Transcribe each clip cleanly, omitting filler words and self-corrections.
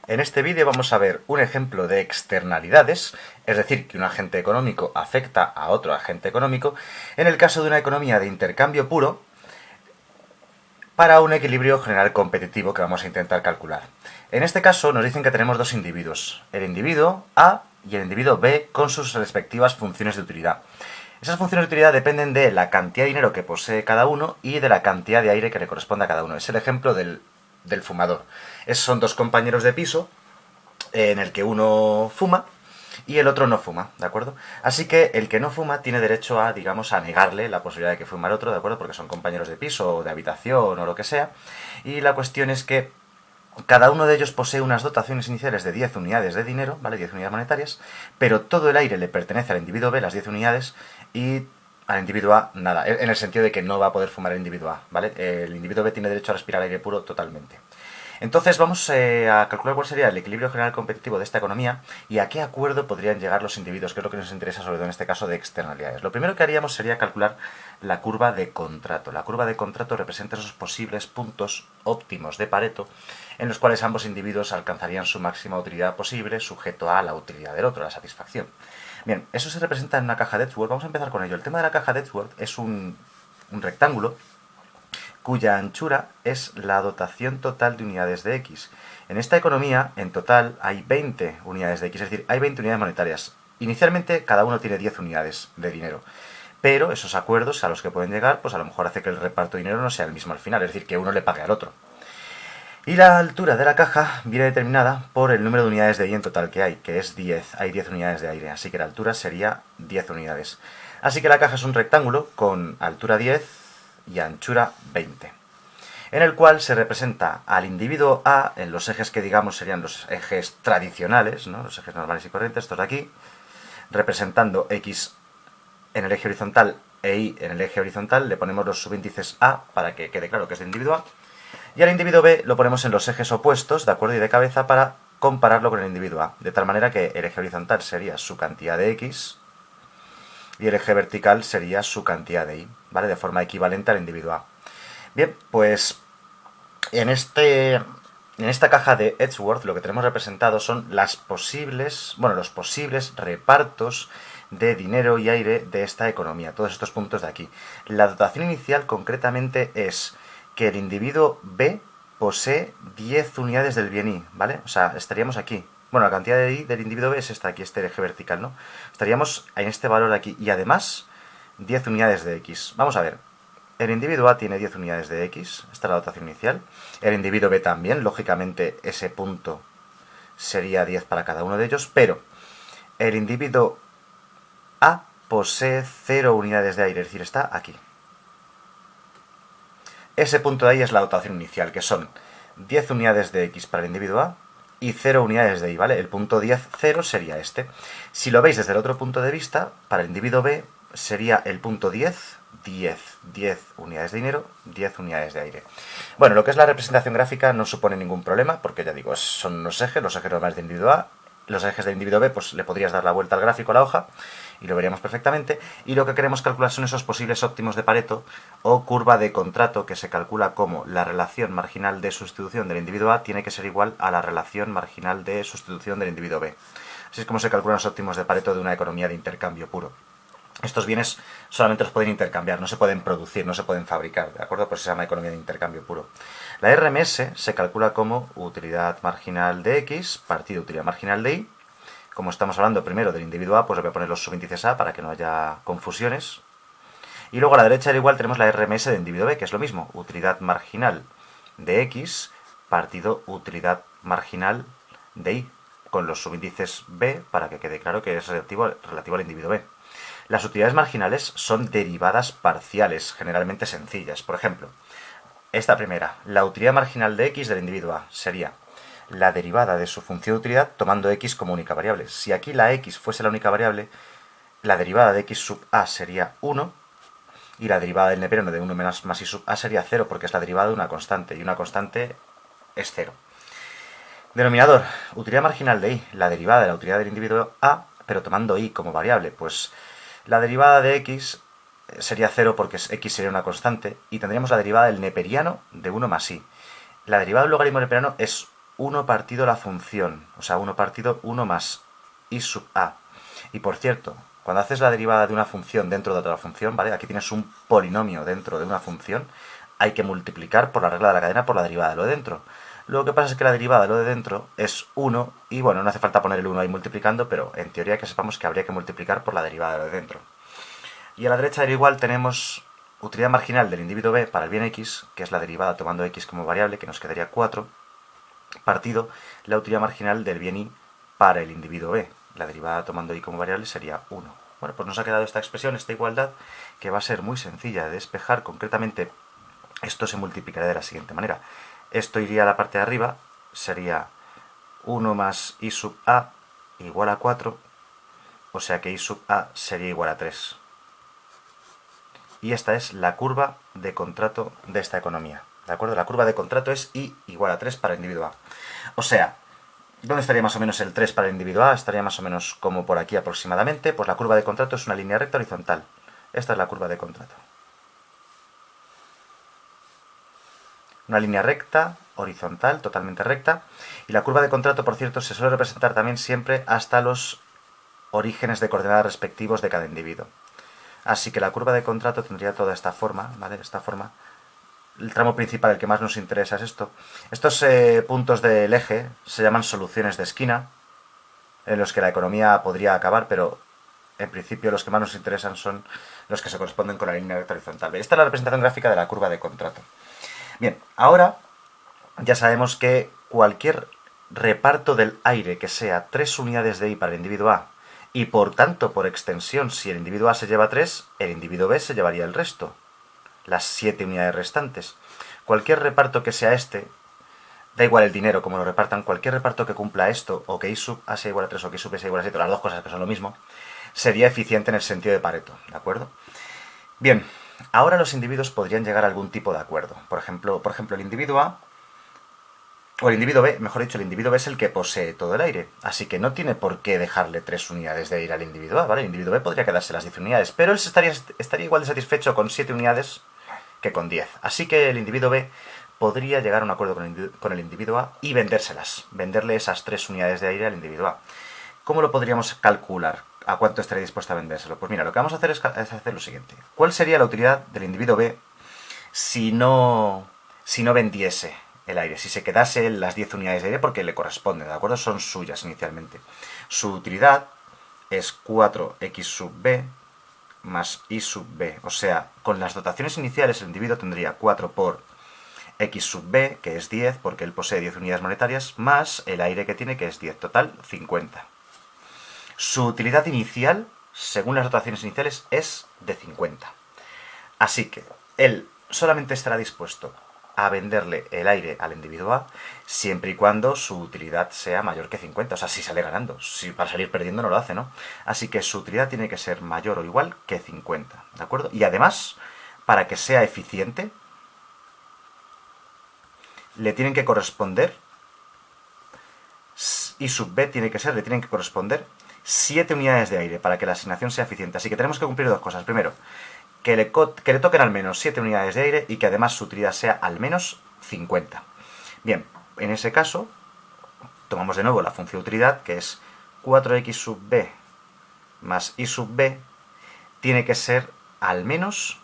En este vídeo vamos a ver un ejemplo de externalidades, es decir, que un agente económico afecta a otro agente económico, en el caso de una economía de intercambio puro, para un equilibrio general competitivo que vamos a intentar calcular. En este caso nos dicen que tenemos dos individuos, el individuo A y el individuo B con sus respectivas funciones de utilidad. Esas funciones de utilidad dependen de la cantidad de dinero que posee cada uno y de la cantidad de aire que le corresponde a cada uno. Es el ejemplo del fumador. Son dos compañeros de piso en el que uno fuma y el otro no fuma, ¿de acuerdo? Así que el que no fuma tiene derecho a, digamos, a negarle la posibilidad de que fuma el otro, ¿de acuerdo? Porque son compañeros de piso o de habitación o lo que sea. Y la cuestión es que cada uno de ellos posee unas dotaciones iniciales de 10 unidades de dinero, ¿vale? 10 unidades monetarias, pero todo el aire le pertenece al individuo B, las 10 unidades, y al individuo A nada, en el sentido de que no va a poder fumar el individuo A, ¿vale? El individuo B tiene derecho a respirar aire puro totalmente. Entonces vamos a calcular cuál sería el equilibrio general competitivo de esta economía y a qué acuerdo podrían llegar los individuos, que es lo que nos interesa sobre todo en este caso de externalidades. Lo primero que haríamos sería calcular la curva de contrato. La curva de contrato representa esos posibles puntos óptimos de Pareto en los cuales ambos individuos alcanzarían su máxima utilidad posible sujeto a la utilidad del otro, a la satisfacción. Bien, eso se representa en una caja de Edgeworth. Vamos a empezar con ello. El tema de la caja de Edgeworth es un rectángulo cuya anchura es la dotación total de unidades de X. En esta economía, en total, hay 20 unidades de X, es decir, hay 20 unidades monetarias. Inicialmente, cada uno tiene 10 unidades de dinero. Pero esos acuerdos a los que pueden llegar, pues a lo mejor hace que el reparto de dinero no sea el mismo al final, es decir, que uno le pague al otro. Y la altura de la caja viene determinada por el número de unidades de Y en total que hay, que es 10. Hay 10 unidades de aire, así que la altura sería 10 unidades. Así que la caja es un rectángulo con altura 10 y anchura 20, en el cual se representa al individuo A en los ejes que digamos serían los ejes tradicionales, ¿no? Los ejes normales y corrientes, estos de aquí, representando X en el eje horizontal e Y en el eje horizontal, le ponemos los subíndices A para que quede claro que es el individuo A, y al individuo B lo ponemos en los ejes opuestos, ¿de acuerdo? Y de cabeza para compararlo con el individuo A, de tal manera que el eje horizontal sería su cantidad de X y el eje vertical sería su cantidad de Y, ¿vale? De forma equivalente al individuo A. Bien, pues en esta caja de Edgeworth lo que tenemos representado son los posibles repartos de dinero y aire de esta economía, todos estos puntos de aquí. La dotación inicial concretamente es que el individuo B posee 10 unidades del bien Y, ¿vale? O sea, estaríamos aquí. Bueno, la cantidad de Y del individuo B es esta, aquí, este eje vertical, ¿no? Estaríamos en este valor de aquí. Y además, 10 unidades de X. Vamos a ver. El individuo A tiene 10 unidades de X, esta es la dotación inicial. El individuo B también, lógicamente ese punto sería 10 para cada uno de ellos, pero el individuo A posee 0 unidades de aire, es decir, está aquí. Ese punto de ahí es la dotación inicial, que son 10 unidades de X para el individuo A y 0 unidades de Y, ¿vale? El punto 10, 0 sería este. Si lo veis desde el otro punto de vista, para el individuo B sería el punto 10, 10 unidades de dinero, 10 unidades de aire. Bueno, lo que es la representación gráfica no supone ningún problema, porque ya digo, son los ejes normales del individuo A. Los ejes del individuo B, pues le podrías dar la vuelta al gráfico, a la hoja, y lo veríamos perfectamente. Y lo que queremos calcular son esos posibles óptimos de Pareto o curva de contrato, que se calcula como la relación marginal de sustitución del individuo A tiene que ser igual a la relación marginal de sustitución del individuo B. Así es como se calculan los óptimos de Pareto de una economía de intercambio puro. Estos bienes solamente los pueden intercambiar, no se pueden producir, no se pueden fabricar, ¿de acuerdo? Pues se llama economía de intercambio puro. La RMS se calcula como utilidad marginal de X partido utilidad marginal de Y. Como estamos hablando primero del individuo A, pues voy a poner los subíndices A para que no haya confusiones. Y luego a la derecha al igual tenemos la RMS del individuo B, que es lo mismo, utilidad marginal de X partido utilidad marginal de Y, con los subíndices B para que quede claro que es relativo al individuo B. Las utilidades marginales son derivadas parciales, generalmente sencillas. Por ejemplo, esta primera, la utilidad marginal de X del individuo A, sería la derivada de su función de utilidad tomando X como única variable. Si aquí la X fuese la única variable, la derivada de X sub A sería 1, y la derivada del neperiano de 1 menos más Y sub A sería 0, porque es la derivada de una constante, y una constante es 0. Denominador, utilidad marginal de Y, la derivada de la utilidad del individuo A, pero tomando Y como variable, pues la derivada de X sería 0 porque X sería una constante, y tendríamos la derivada del neperiano de 1 más Y. La derivada del logaritmo neperiano es 1 partido la función, o sea, 1 partido 1 más I sub a. Y por cierto, cuando haces la derivada de una función dentro de otra función, ¿vale? Aquí tienes un polinomio dentro de una función, hay que multiplicar por la regla de la cadena por la derivada de lo de dentro. Lo que pasa es que la derivada de lo de dentro es 1, y bueno, no hace falta poner el 1 ahí multiplicando, pero en teoría que sepamos que habría que multiplicar por la derivada de lo de dentro. Y a la derecha del igual tenemos utilidad marginal del individuo b para el bien x, que es la derivada tomando x como variable, que nos quedaría 4, partido la utilidad marginal del bien y para el individuo b. La derivada tomando y como variable sería 1. Bueno, pues nos ha quedado esta expresión, esta igualdad, que va a ser muy sencilla de despejar. Concretamente, esto se multiplicaría de la siguiente manera. Esto iría a la parte de arriba, sería 1 más i sub a igual a 4, o sea que i sub a sería igual a 3. Y esta es la curva de contrato de esta economía. ¿De acuerdo? La curva de contrato es i igual a 3 para el individuo a. O sea, ¿dónde estaría más o menos el 3 para el individuo a? Estaría más o menos como por aquí aproximadamente. Pues la curva de contrato es una línea recta horizontal. Esta es la curva de contrato. Una línea recta, horizontal, totalmente recta. Y la curva de contrato, por cierto, se suele representar también siempre hasta los orígenes de coordenadas respectivos de cada individuo. Así que la curva de contrato tendría toda esta forma, ¿vale? Esta forma. El tramo principal, el que más nos interesa, es esto. Estos puntos del eje se llaman soluciones de esquina, en los que la economía podría acabar, pero en principio los que más nos interesan son los que se corresponden con la línea recta horizontal. Esta es la representación gráfica de la curva de contrato. Bien, ahora ya sabemos que cualquier reparto del aire que sea 3 unidades de I para el individuo A, y por tanto, por extensión, si el individuo A se lleva 3, el individuo B se llevaría el resto, las 7 unidades restantes. Cualquier reparto que sea este, da igual el dinero como lo repartan, cualquier reparto que cumpla esto, o que I sub A sea igual a 3 o que I sub B sea igual a 7, las dos cosas que son lo mismo, sería eficiente en el sentido de Pareto, ¿de acuerdo? Bien, ahora los individuos podrían llegar a algún tipo de acuerdo. Por ejemplo, el individuo A, o el individuo B, mejor dicho, el individuo B es el que posee todo el aire, así que no tiene por qué dejarle 3 unidades de aire al individuo A, ¿vale? El individuo B podría quedarse las 10 unidades, pero él estaría igual de satisfecho con 7 unidades que con 10. Así que el individuo B podría llegar a un acuerdo con el individuo A y vendérselas, venderle esas 3 unidades de aire al individuo A. ¿Cómo lo podríamos calcular? ¿A cuánto estaría dispuesto a vendérselo? Pues mira, lo que vamos a hacer es hacer lo siguiente. ¿Cuál sería la utilidad del individuo B si no vendiese el aire? Si se quedase las 10 unidades de aire porque le corresponden, ¿de acuerdo? Son suyas inicialmente. Su utilidad es 4x sub b más i sub b. O sea, con las dotaciones iniciales el individuo tendría 4 por x sub b, que es 10, porque él posee 10 unidades monetarias, más el aire que tiene, que es 10. Total, 50. Su utilidad inicial, según las dotaciones iniciales, es de 50. Así que él solamente estará dispuesto a venderle el aire al individuo A siempre y cuando su utilidad sea mayor que 50. O sea, si sale ganando. Si para salir perdiendo no lo hace, ¿no? Así que su utilidad tiene que ser mayor o igual que 50. ¿De acuerdo? Y además, para que sea eficiente, le tienen que corresponder, I sub B le tienen que corresponder 7 unidades de aire para que la asignación sea eficiente. Así que tenemos que cumplir dos cosas. Primero, que le toquen al menos 7 unidades de aire y que además su utilidad sea al menos 50. Bien, en ese caso, tomamos de nuevo la función utilidad, que es 4x sub b más i sub b, tiene que ser al menos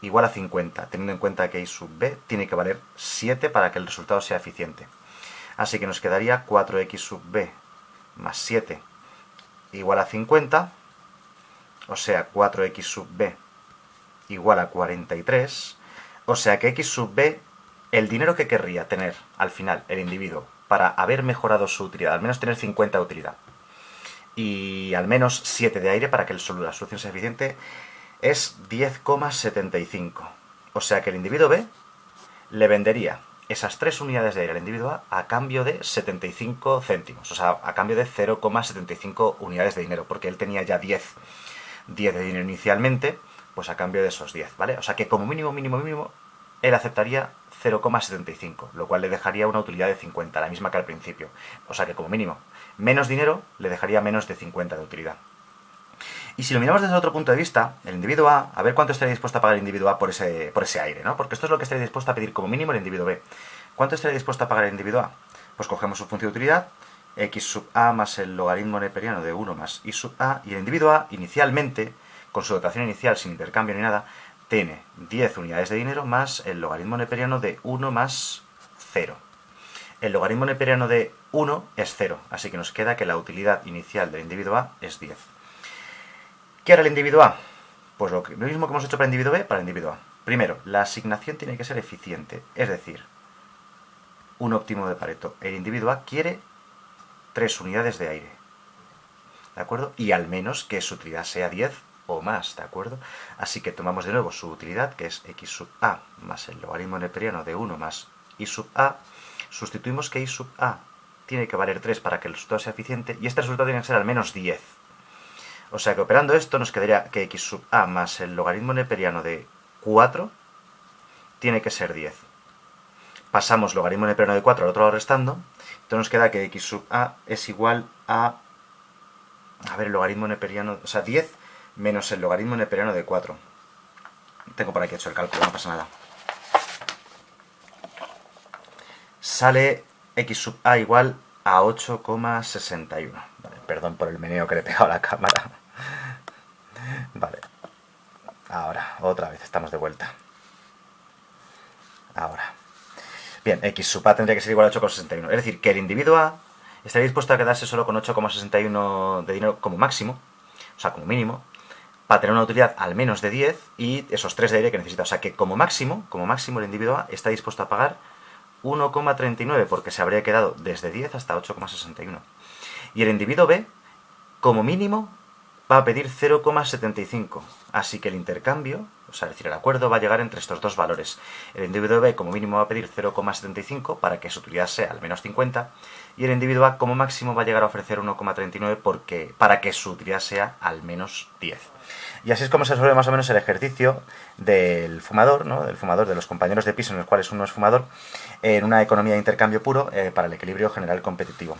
igual a 50, teniendo en cuenta que i sub b tiene que valer 7 para que el resultado sea eficiente. Así que nos quedaría 4x sub b más 7 igual a 50, o sea, 4x sub b igual a 43, o sea que x sub b, el dinero que querría tener al final el individuo para haber mejorado su utilidad, al menos tener 50 de utilidad, y al menos 7 de aire para que la solución sea eficiente, es 10,75. O sea que el individuo B le vendería esas 3 unidades de aire al individuo A cambio de 75 céntimos, o sea, a cambio de 0,75 unidades de dinero, porque él tenía ya 10 de dinero inicialmente, pues a cambio de esos 10, ¿vale? O sea que como mínimo, él aceptaría 0,75, lo cual le dejaría una utilidad de 50, la misma que al principio. O sea que como mínimo, menos dinero le dejaría menos de 50 de utilidad. Y si lo miramos desde otro punto de vista, el individuo A ver cuánto estaría dispuesto a pagar el individuo A por ese aire, ¿no? Porque esto es lo que estaría dispuesto a pedir como mínimo el individuo B. ¿Cuánto estaría dispuesto a pagar el individuo A? Pues cogemos su función de utilidad, x sub a más el logaritmo neperiano de 1 más y sub a, y el individuo a, inicialmente, con su dotación inicial, sin intercambio ni nada, tiene 10 unidades de dinero más el logaritmo neperiano de 1 más 0. El logaritmo neperiano de 1 es 0, así que nos queda que la utilidad inicial del individuo a es 10. ¿Qué hará el individuo a? Pues lo mismo que hemos hecho para el individuo b, para el individuo a. Primero, la asignación tiene que ser eficiente, es decir, un óptimo de Pareto. El individuo a quiere 3 unidades de aire, ¿de acuerdo? Y al menos que su utilidad sea 10 o más, ¿de acuerdo? Así que tomamos de nuevo su utilidad, que es x sub a más el logaritmo neperiano de 1 más y sub a. Sustituimos que y sub a tiene que valer 3 para que el resultado sea eficiente, y este resultado tiene que ser al menos 10. O sea que operando esto nos quedaría que x sub a más el logaritmo neperiano de 4 tiene que ser 10. Pasamos logaritmo neperiano de 4 al otro lado restando, entonces nos queda que x sub a es igual a ver, el logaritmo neperiano, o sea, 10 menos el logaritmo neperiano de 4. Tengo por aquí hecho el cálculo, no pasa nada. Sale x sub a igual a 8,61. Vale, perdón por el meneo que le he pegado a la cámara. Vale. Ahora, otra vez, estamos de vuelta. Ahora. Bien, x sub a tendría que ser igual a 8,61. Es decir, que el individuo a estaría dispuesto a quedarse solo con 8,61 de dinero como máximo, o sea, como mínimo, para tener una utilidad al menos de 10 y esos 3 de aire que necesita. O sea, que como máximo el individuo a está dispuesto a pagar 1,39 porque se habría quedado desde 10 hasta 8,61. Y el individuo b, como mínimo, va a pedir 0,75. Así que el intercambio, o sea, es decir, el acuerdo va a llegar entre estos dos valores. El individuo b como mínimo va a pedir 0,75 para que su utilidad sea al menos 50. Y el individuo a como máximo va a llegar a ofrecer 1,39 para que su utilidad sea al menos 10. Y así es como se resuelve más o menos el ejercicio del fumador, ¿no? Del fumador, de los compañeros de piso en los cuales uno es fumador, en una economía de intercambio puro para el equilibrio general competitivo.